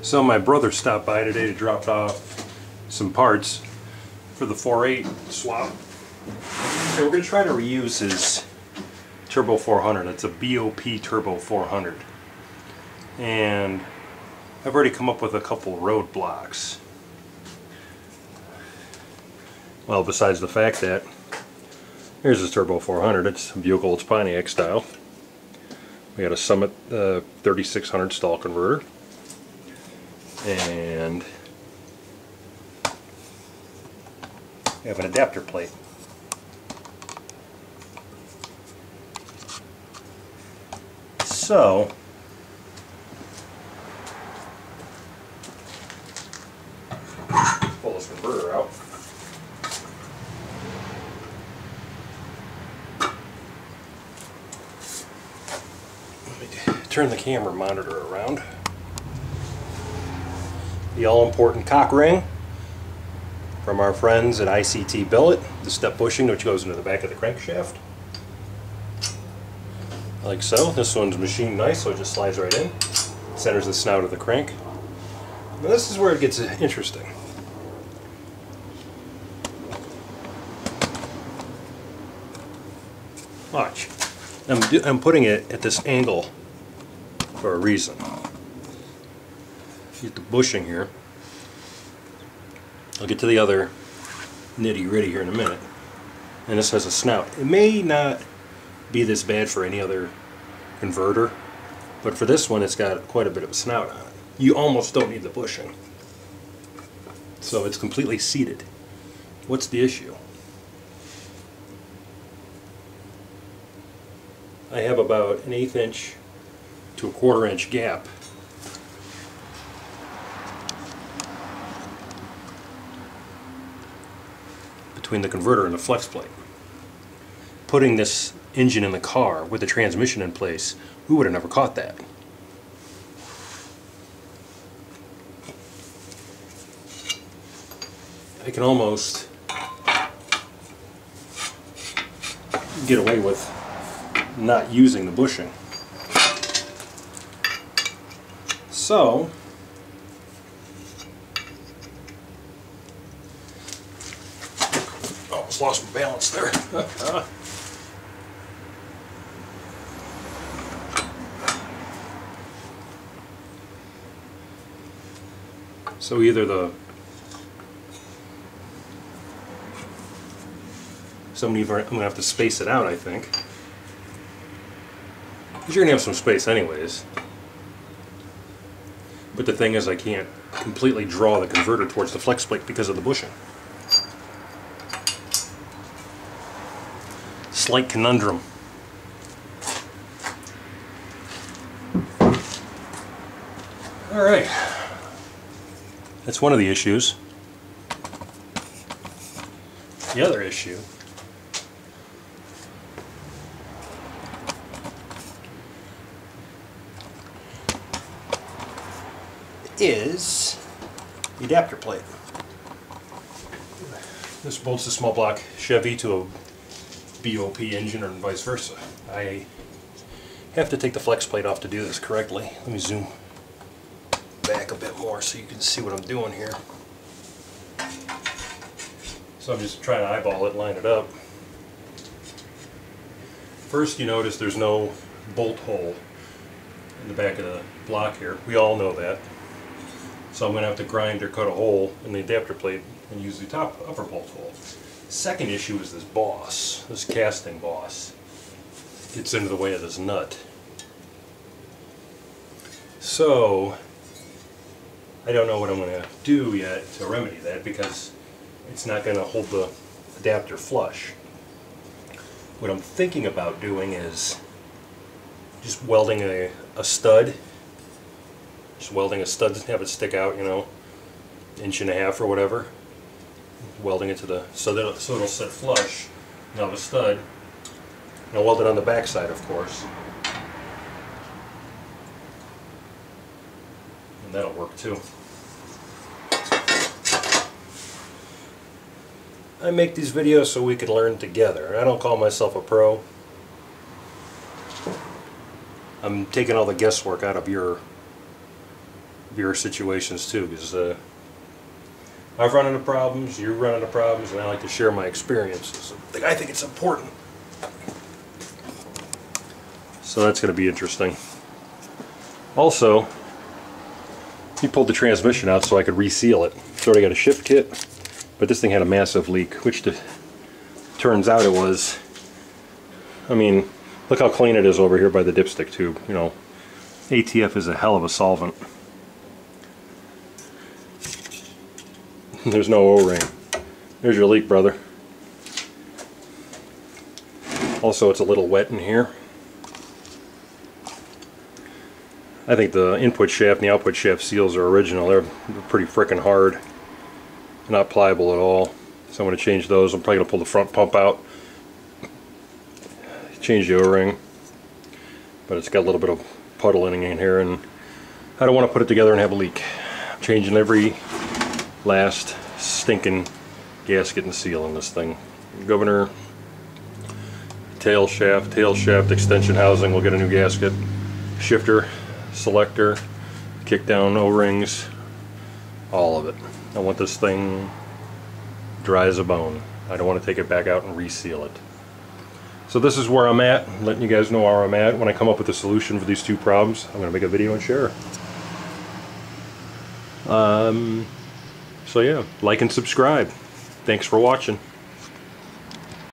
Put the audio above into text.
So my brother stopped by today to drop off some parts for the 4.8 swap. So we're going to try to reuse his Turbo 400. It's a BOP Turbo 400. And I've already come up with a couple roadblocks. Well, besides the fact that here's his Turbo 400. It's Buick Olds Pontiac style. We got a Summit 3600 stall converter. And we have an adapter plate. So pull this converter out. Let me turn the camera monitor around. The all-important cock ring from our friends at ICT Billet, the step bushing which goes into the back of the crankshaft. Like so. This one's machined nice, so it just slides right in. Centers the snout of the crank. Now this is where it gets interesting. Watch. I'm putting it at this angle for a reason. Get the bushing here. I'll get to the other nitty-gritty here in a minute. And this has a snout. It may not be this bad for any other converter, but for this one it's got quite a bit of a snout on it. You almost don't need the bushing. So it's completely seated. What's the issue? I have about an 1/8 inch to a 1/4 inch gap between the converter and the flex plate. Putting this engine in the car with the transmission in place, we would have never caught that. I can almost get away with not using the bushing. So almost lost my balance there. So either I'm going to have to space it out, I think. Because you're going to have some space anyways. But the thing is, I can't completely draw the converter towards the flex plate because of the bushing. Slight conundrum. Alright. That's one of the issues. The other issue is the adapter plate. This bolts a small block Chevy to a BOP engine or vice versa. I have to take the flex plate off to do this correctly. Let me zoom back a bit more so you can see what I'm doing here. So I'm just trying to eyeball it, line it up. First, you notice there's no bolt hole in the back of the block here. We all know that. So I'm going to have to grind or cut a hole in the adapter plate and use the upper bolt hole. Second issue is this boss, this casting boss. Gets into the way of this nut. So I don't know what I'm going to do yet to remedy that because it's not going to hold the adapter flush. What I'm thinking about doing is just welding a stud. Just welding a stud to have it stick out, you know, 1.5 inches or whatever. Welding it to the so it'll sit flush. Now the stud. And I'll weld it on the back side, of course. And that'll work too. I make these videos so we can learn together. I don't call myself a pro. I'm taking all the guesswork out of your your situations too, because I've run into problems, you run into problems, and I like to share my experiences. I think it's important. So that's going to be interesting. Also, he pulled the transmission out so I could reseal it. So I got a shift kit, but this thing had a massive leak, which turns out it was. I mean, look how clean it is over here by the dipstick tube. You know, ATF is a hell of a solvent. There's no O-ring. There's your leak, brother. Also, it's a little wet in here. I think the input shaft and the output shaft seals are original. They're pretty frickin' hard. Not pliable at all. So I'm going to change those. I'm probably going to pull the front pump out. Change the O-ring. But it's got a little bit of puddling in here, and I don't want to put it together and have a leak. I'm changing every last stinking gasket and seal on this thing. Governor, tail shaft extension housing, we'll get a new gasket. Shifter, selector, kick down O-rings, all of it. I want this thing dry as a bone. I don't want to take it back out and reseal it. So this is where I'm at, letting you guys know where I'm at. When I come up with a solution for these two problems, I'm going to make a video and share. So yeah, like and subscribe. Thanks for watching.